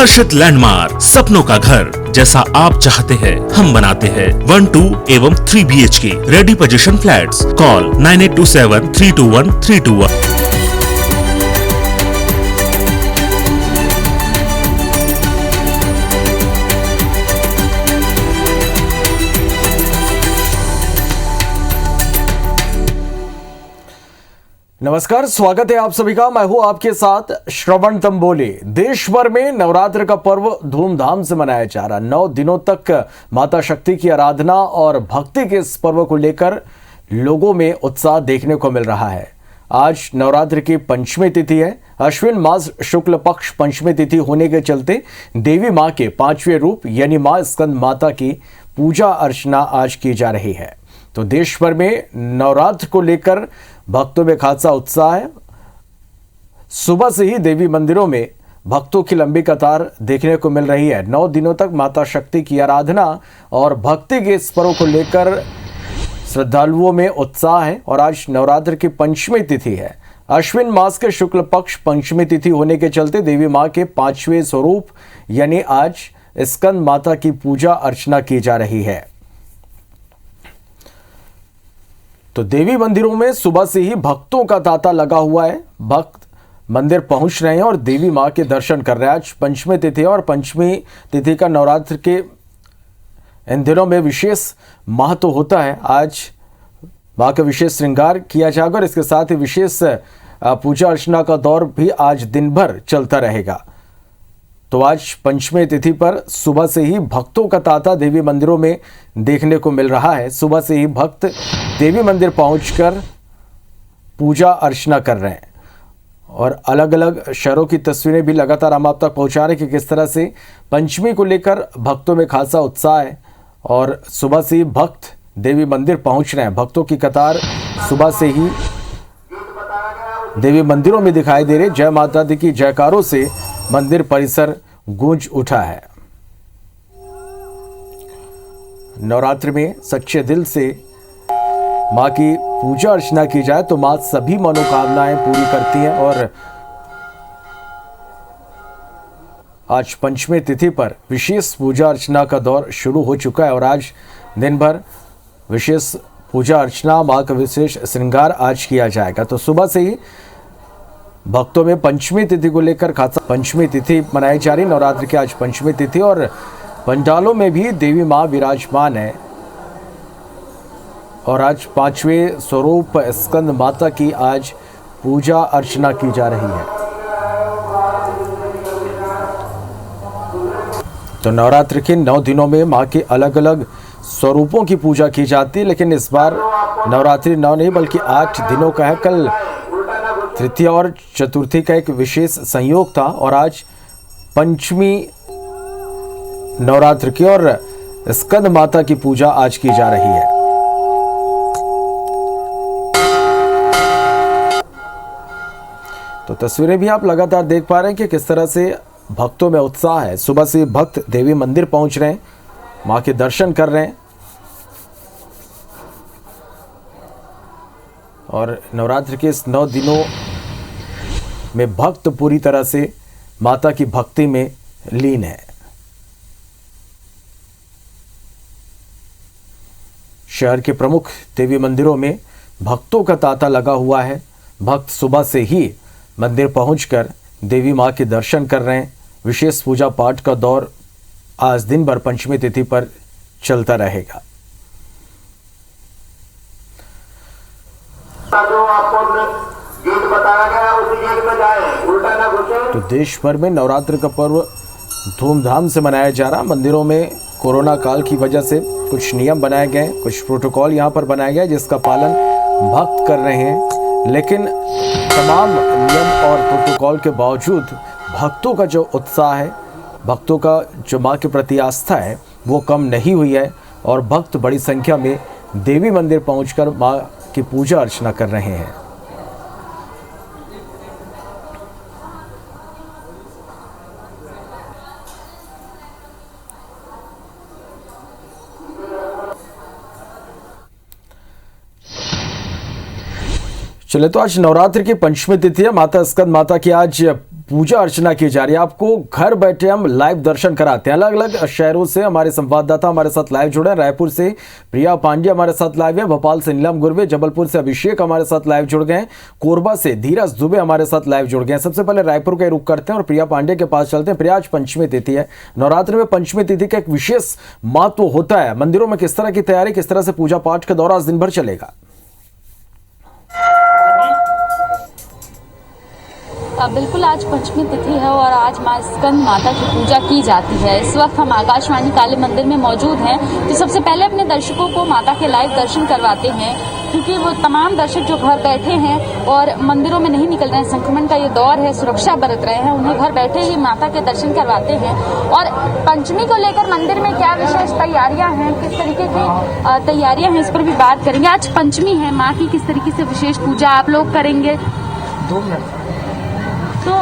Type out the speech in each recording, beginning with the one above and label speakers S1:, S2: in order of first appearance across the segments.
S1: हर्षित landmark, सपनों का घर जैसा आप चाहते हैं हम बनाते हैं। 1, 2 एवं 3 BHK ready position flats. Call 9827321321।
S2: नमस्कार, स्वागत है आप सभी का। मैं हूं आपके साथ श्रवण तंबोली। देश भर में नवरात्र का पर्व धूमधाम से मनाया जा रहा। 9 दिनों तक माता शक्ति की आराधना और भक्ति के इस पर्व को लेकर लोगों में उत्साह देखने को मिल रहा है। आज नवरात्र की पंचमी तिथि है। अश्विन मास शुक्ल पक्ष पंचमी तिथि होने के चलते देवी मां के 5वें रूप यानी मां स्कंद माता की पूजा अर्चना आज की जा रही है। तो देश भर में नवरात्र को लेकर भक्तों में खासा उत्साह है। सुबह से ही देवी मंदिरों में भक्तों की लंबी कतार देखने को मिल रही है। 9 दिनों तक माता शक्ति की आराधना और भक्ति के इस पर्व को लेकर श्रद्धालुओं में उत्साह है। और आज नवरात्र की पंचमी तिथि है। अश्विन मास के शुक्ल पक्ष पंचमी तिथि होने के चलते देवी मां के 5वें स्वरूप यानी आज स्कंद माता की पूजा अर्चना की जा रही है। तो देवी मंदिरों में सुबह से ही भक्तों का तांता लगा हुआ है। भक्त मंदिर पहुंच रहे हैं और देवी मां के दर्शन कर रहे हैं। आज पंचमी तिथि और पंचमी तिथि का नवरात्र के इन दिनों में विशेष महत्व होता है। आज मां का विशेष श्रृंगार किया जाएगा और इसके साथ ही विशेष पूजा अर्चना का दौर भी आज दिन भर चलता रहेगा। तो आज पंचमी तिथि पर सुबह से ही भक्तों का तांता देवी मंदिरों में देखने को मिल रहा है। सुबह से ही भक्त देवी मंदिर पहुंचकर पूजा अर्चना कर रहे हैं और अलग अलग शहरों की तस्वीरें भी लगातार हम आप तक पहुंचा रहे हैं कि किस तरह से पंचमी को लेकर भक्तों में खासा उत्साह है। और सुबह से ही भक्त देवी मंदिर पहुंच रहे हैं। भक्तों की कतार सुबह से ही देवी मंदिरों में दिखाई दे रही। जय माता दी की जयकारों से मंदिर परिसर गूंज उठा है। नवरात्र में सच्चे दिल से मां की पूजा अर्चना की जाए तो मां सभी मनोकामनाएं पूरी करती हैं। और आज पंचमी तिथि पर विशेष पूजा अर्चना का दौर शुरू हो चुका है और आज दिन भर विशेष पूजा अर्चना, मां का विशेष श्रृंगार आज किया जाएगा। तो सुबह से ही भक्तों में पंचमी तिथि को लेकर खासा पंचमी तिथि मनाई जा रही। नवरात्र की आज पंचमी तिथि और पंडालों में भी देवी मां विराजमान है। और आज 5वें स्वरूप स्कंद माता की आज पूजा अर्चना की जा रही है। तो नवरात्र के 9 दिनों में मां के अलग अलग स्वरूपों की पूजा की जाती है। लेकिन इस बार नवरात्रि 9 नहीं बल्कि 8 दिनों का है। कल तृतीया और चतुर्थी का एक विशेष संयोग था और आज पंचमी नवरात्र की और स्कंद माता की पूजा आज की जा रही है। तो तस्वीरें भी आप लगातार देख पा रहे हैं कि किस तरह से भक्तों में उत्साह है। सुबह से भक्त देवी मंदिर पहुंच रहे हैं, मां के दर्शन कर रहे हैं। और नवरात्र के इस 9 दिनों में भक्त पूरी तरह से माता की भक्ति में लीन है। शहर के प्रमुख देवी मंदिरों में भक्तों का तांता लगा हुआ है। भक्त सुबह से ही मंदिर पहुंचकर देवी मां के दर्शन कर रहे हैं। विशेष पूजा पाठ का दौर आज दिन भर पंचमी तिथि पर चलता रहेगा। तो देश भर में नवरात्र का पर्व धूमधाम से मनाया जा रहा। मंदिरों में कोरोना काल की वजह से कुछ नियम बनाए गए, कुछ प्रोटोकॉल यहाँ पर बनाया गया जिसका पालन भक्त कर रहे हैं। लेकिन तमाम नियम और प्रोटोकॉल के बावजूद भक्तों का जो उत्साह है, भक्तों का जो मां के प्रति आस्था है वो कम नहीं हुई है। और भक्त बड़ी संख्या में देवी मंदिर पहुंचकर मां की पूजा अर्चना कर रहे हैं। चले तो आज नवरात्र की पंचमी तिथि है। माता स्कंद माता की आज पूजा अर्चना की जा रही है। आपको घर बैठे हम लाइव दर्शन कराते हैं। अलग अलग शहरों से हमारे संवाददाता हमारे साथ लाइव जुड़े हैं। रायपुर से प्रिया पांडे हमारे साथ लाइव है, भोपाल से नीलम गुरवे, जबलपुर से अभिषेक हमारे साथ लाइव जुड़ गए हैं, कोरबा से धीरज दुबे हमारे साथ लाइव जुड़ गए हैं। सबसे पहले रायपुर का रुख करते हैं और प्रिया पांडे के पास चलते हैं। प्रिया, आज पंचमी तिथि है। नवरात्र में पंचमी तिथि का एक विशेष महत्व होता है। मंदिरों में किस तरह की तैयारी, किस तरह से पूजा पाठ का दौर आज दिन भर चलेगा?
S3: बिल्कुल, आज पंचमी तिथि है और आज मां स्कंद माता की पूजा की जाती है। इस वक्त हम आकाशवाणी काली मंदिर में मौजूद हैं, तो सबसे पहले अपने दर्शकों को माता के लाइव दर्शन करवाते हैं, क्योंकि वो तमाम दर्शक जो घर बैठे हैं और मंदिरों में नहीं निकल रहे हैं, संक्रमण का ये दौर है, सुरक्षा बरत रहे हैं, उन्हें घर बैठे ही माता के दर्शन करवाते हैं। और पंचमी को लेकर मंदिर में क्या विशेष तैयारियां हैं, किस तरीके की तैयारियां हैं, इस पर भी बात करेंगे। आज पंचमी है, माँ की किस तरीके से विशेष पूजा आप लोग करेंगे?
S4: 2 मिनट।
S3: तो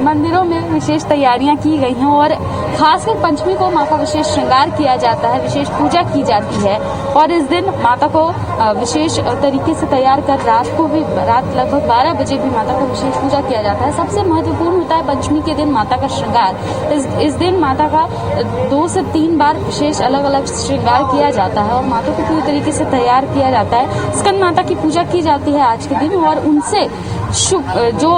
S3: मंदिरों में विशेष तैयारियां की गई हैं और खासकर पंचमी को माँ का विशेष श्रृंगार किया जाता है, विशेष पूजा की जाती है। और इस दिन माता को विशेष तरीके से तैयार कर रात लगभग 12 बजे भी माता को विशेष पूजा किया जाता है। सबसे महत्वपूर्ण होता है पंचमी के दिन माता का श्रृंगार। इस दिन माता का 2 से 3 बार विशेष अलग अलग श्रृंगार किया जाता है और माता को पूरी तरीके से तैयार किया जाता है। स्कंद माता की पूजा की जाती है आज के दिन और उनसे शुभ जो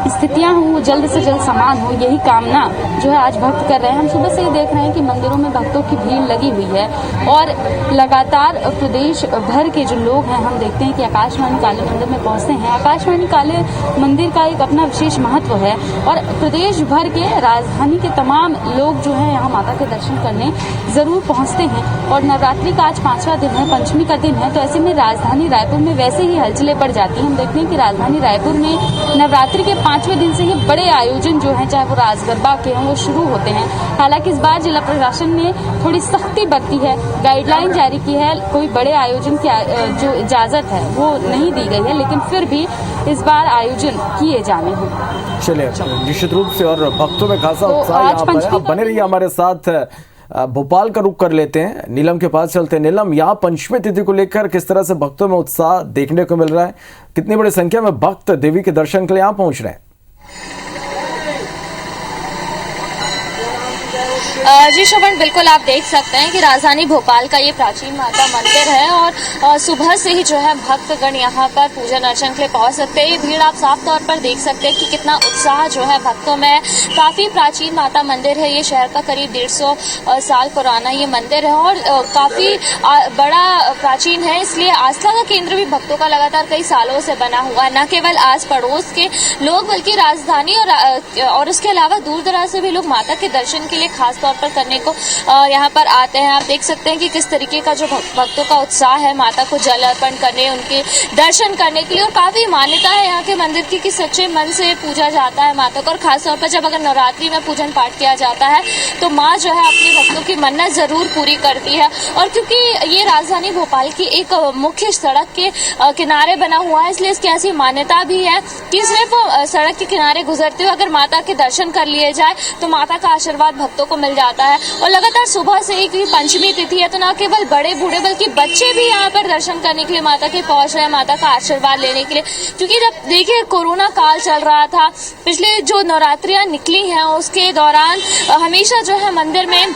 S3: स्थितियां हों वो जल्द से जल्द समान हो, यही कामना जो है आज भक्त कर रहे हैं। हम सुबह से ही देख रहे हैं कि मंदिरों में भक्तों की भीड़ लगी हुई है और लगातार प्रदेश भर के जो लोग हैं, हम देखते हैं कि आकाशवाणी काली मंदिर में पहुंचते हैं। आकाशवाणी काली मंदिर का एक अपना विशेष महत्व है और प्रदेश भर के राजधानी के तमाम लोग जो है यहाँ माता के दर्शन करने जरूर पहुंचते हैं। और नवरात्रि का आज 5वां दिन है, पंचमी का दिन है, तो ऐसे में राजधानी रायपुर में वैसे ही हलचलें बढ़ जाती हैं। हम देखते हैं कि राजधानी रायपुर में नवरात्रि के 5वें दिन से ही बड़े आयोजन जो हैं, चाहे वो रास गरबा के हों, वो शुरू होते हैं। हालांकि इस बार जिला प्रशासन ने थोड़ी सख्ती बरती है, गाइडलाइन जारी की है, कोई बड़े आयोजन की जो इजाजत है वो नहीं दी गई है, लेकिन फिर भी इस बार आयोजन किए जाने हैं।
S2: चलिए, निश्चित रूप से और भक्तों में खासा उत्साह आप बने रहिए हमारे साथ। भोपाल का रुख कर लेते हैं, नीलम के पास चलते हैं। नीलम, यहाँ पंचमी तिथि को लेकर किस तरह से भक्तों में उत्साह देखने को मिल रहा है? कितनी बड़ी संख्या में भक्त देवी के दर्शन के लिए यहाँ पहुंच रहे हैं?
S5: जी श्रवण, बिल्कुल आप देख सकते हैं कि राजधानी भोपाल का ये प्राचीन माता मंदिर है और सुबह से ही जो है भक्तगण यहाँ पर पूजन अर्चन के लिए पहुंच सकते हैं। ये भीड़ आप साफ तौर पर देख सकते हैं कि कितना उत्साह जो है भक्तों में। काफी प्राचीन माता मंदिर है, ये शहर का करीब 150 साल पुराना ये मंदिर है और काफी बड़ा प्राचीन है, इसलिए आस्था का केंद्र भी भक्तों का लगातार कई सालों से बना हुआ है। न केवल आस पड़ोस के लोग बल्कि राजधानी और उसके अलावा दूर दराज से भी लोग माता के दर्शन के लिए खास तौर पर करने को यहाँ पर आते हैं। आप देख सकते हैं कि किस तरीके का जो भक्तों का उत्साह है माता को जल अर्पण करने, उनके दर्शन करने के लिए। और काफी मान्यता है यहाँ के मंदिर की कि सच्चे मन से पूजा जाता है माता को। और खासतौर पर जब अगर नवरात्रि में पूजन पाठ किया जाता है तो माँ जो है अपने भक्तों की मन्नत जरूर पूरी करती है। और क्योंकि ये राजधानी भोपाल की एक मुख्य सड़क के किनारे बना हुआ है, इसलिए इसकी ऐसी मान्यता भी है कि सिर्फ सड़क के किनारे गुजरते हुए अगर माता के दर्शन कर लिए जाए तो माता का आशीर्वाद भक्तों को मिल जाता है। और लगातार सुबह से ही पंचमी तिथि है तो न केवल बड़े बूढ़े बल्कि बच्चे भी यहाँ पर दर्शन करने के लिए माता के पहुंच रहे हैं, माता का आशीर्वाद लेने के लिए। क्योंकि जब देखिए कोरोना काल चल रहा था, पिछले जो नवरात्रियां निकली हैं उसके दौरान हमेशा जो है मंदिर में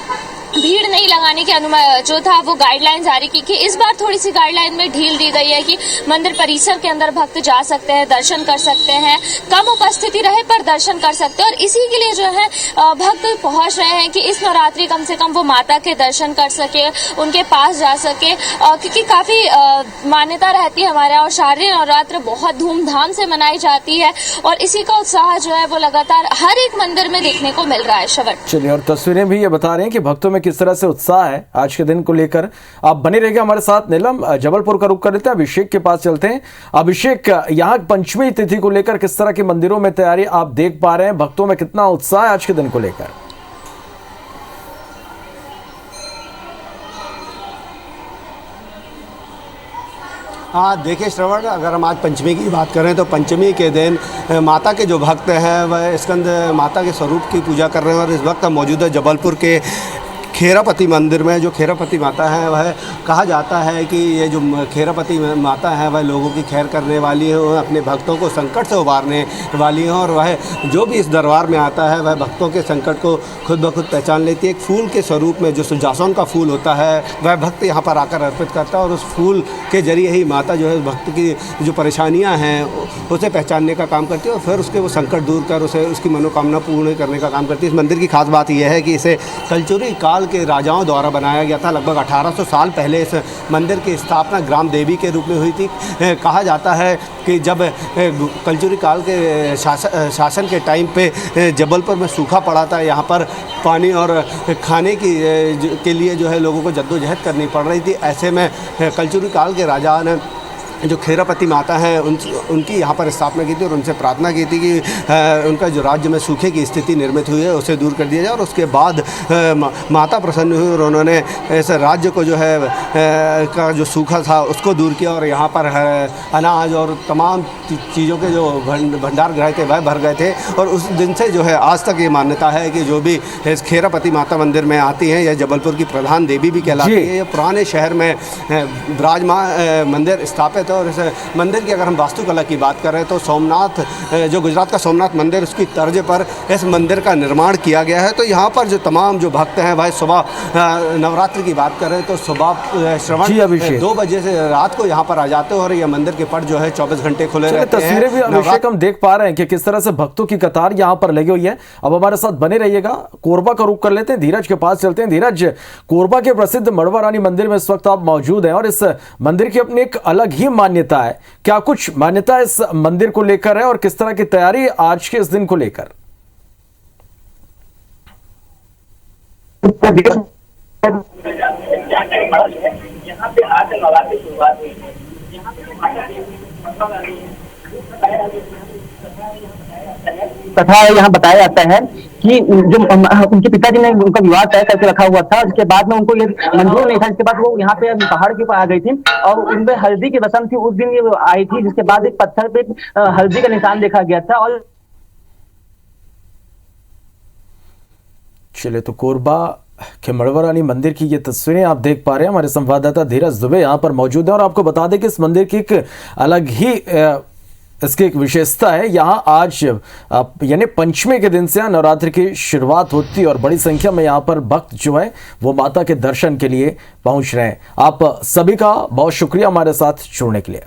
S5: भीड़ नहीं लगाने की अनुमति जो था वो गाइडलाइन जारी की कि इस बार थोड़ी सी गाइडलाइन में ढील दी गई है कि मंदिर परिसर के अंदर भक्त जा सकते हैं, दर्शन कर सकते हैं, कम उपस्थिति रहे पर दर्शन कर सकते हैं। और इसी के लिए जो है भक्त पहुंच रहे हैं कि इस नवरात्रि कम से कम वो माता के दर्शन कर सके, उनके पास जा सके, क्योंकि काफी मान्यता रहती है हमारे यहाँ और शारदीय नवरात्र बहुत धूमधाम से मनाई जाती है और इसी का उत्साह जो है वो लगातार हर एक मंदिर में देखने को मिल रहा है। श्रवण, चलिए,
S2: और तस्वीरें भी ये बता रहे हैं कि भक्तों में किस तरह से उत्साह है आज के दिन को लेकर। आप बने रहिए हमारे साथ। नीलम, जबलपुर का रुख कर लेते हैं, अभिषेक के पास चलते हैं। अभिषेक, यहाँ पंचमी तिथि को लेकर किस तरह की मंदिरों में तैयारी आप देख पा रहे हैं? भक्तों में कितना उत्साह है आज के दिन को लेकर?
S4: हाँ, देखिए श्रवण, अगर हम आज पंचमी की बात करें तो पंचमी के दिन माता के जो भक्त हैं वह स्कंद माता के स्वरूप की पूजा कर रहे हैं और इस वक्त हम मौजूद है जबलपुर के खेरापति मंदिर में जो खेरापति माता है वह कहा जाता है कि ये जो खेरापति माता है वह लोगों की खैर करने वाली है, वह अपने भक्तों को संकट से उबारने वाली है और वह जो भी इस दरबार में आता है वह भक्तों के संकट को खुद ब खुद पहचान लेती है। एक फूल के स्वरूप में जो जासौन का फूल होता है वह भक्त यहाँ पर आकर अर्पित करता है और उस फूल के जरिए ही माता जो है भक्त की जो परेशानियाँ हैं उसे पहचानने का काम करती है और फिर उसके वो संकट दूर कर उसे उसकी मनोकामना पूर्ण करने का काम करती है। इस मंदिर की खास बात यह है कि इसे कलचुरी काल के राजाओं द्वारा बनाया गया था। लगभग 1800 साल पहले इस मंदिर की स्थापना ग्राम देवी के रूप में हुई थी। कहा जाता है कि जब कलचुरी काल के शासन के टाइम पे जबलपुर में सूखा पड़ा था, यहाँ पर पानी और खाने के लिए जो है लोगों को जद्दोजहद करनी पड़ रही थी। ऐसे में कलचुरी काल के राजा ने जो खेरापति माता हैं उनकी यहाँ पर स्थापना की थी और उनसे प्रार्थना की थी कि उनका जो राज्य में सूखे की स्थिति निर्मित हुई है उसे दूर कर दिया जाए और उसके बाद माता प्रसन्न हुई और उन्होंने इस राज्य को जो है का जो सूखा था उसको दूर किया और यहाँ पर अनाज और तमाम चीज़ों के जो भंडार गृह थे वह भर गए थे। और उस दिन से जो है आज तक ये मान्यता है कि जो भी इस खेरापति माता मंदिर में आती हैं, यह जबलपुर की प्रधान देवी भी कहलाती है। ये पुराने शहर में विराजमान मंदिर स्थापित और इस मंदिर की अगर हम वास्तुकला की बात करें तो सोमनाथ जो गुजरात का सोमनाथ मंदिर उसकी तर्ज पर इस मंदिर का निर्माण किया गया है। तो यहाँ पर जो तमाम जो भक्त हैं भाई सुबह नवरात्रि की बात करें तो सुबह श्रवण 2 बजे से रात को यहाँ पर आ जाते हो और यह मंदिर के पट जो है 24 घंटे खुले रहते हैं।
S2: तस्वीरें भी अभिषेक हम देख पा रहे हैं कि किस तरह से भक्तों की कतार यहाँ पर लगी हुई है। अब हमारे साथ बने रहिएगा, कोरबा का रुख कर लेते हैं, धीरज के पास चलते हैं। धीरज, कोरबा के प्रसिद्ध मड़वा रानी मंदिर में इस वक्त आप मौजूद हैं और इस मंदिर की अपनी एक अलग ही मान्यता है। क्या कुछ मान्यता इस मंदिर को लेकर है और किस तरह की तैयारी आज के इस दिन को लेकर?
S6: यहाँ पे आज नवरात्रि की शुरुआत हुई है। यहाँ पे कथा यहाँ बताया जाता है कि जो उनके पिताजी ने उनका विवाह तय करके रखा हुआ था, उसके बाद में उनको ये मंजूर नहीं था, जिसके बाद वो यहाँ पे पहाड़ के ऊपर आ गई थी और उनमें हल्दी की रस्म थी, उस दिन ये आई थी, जिसके बाद एक पत्थर पे हल्दी का निशान देखा गया था। और
S2: चले तो कोरबा के मड़वा रानी मंदिर की ये तस्वीरें आप देख पा रहे हैं। हमारे संवाददाता धीरज दुबे यहाँ पर मौजूद है और आपको बता दें कि इस मंदिर की एक अलग ही इसकी एक विशेषता है। यहाँ आज यानी पंचमी के दिन से नवरात्रि की शुरुआत होती है और बड़ी संख्या में यहाँ पर भक्त जो है वो माता के दर्शन के लिए पहुंच रहे हैं। आप सभी का बहुत शुक्रिया हमारे साथ जुड़ने के लिए।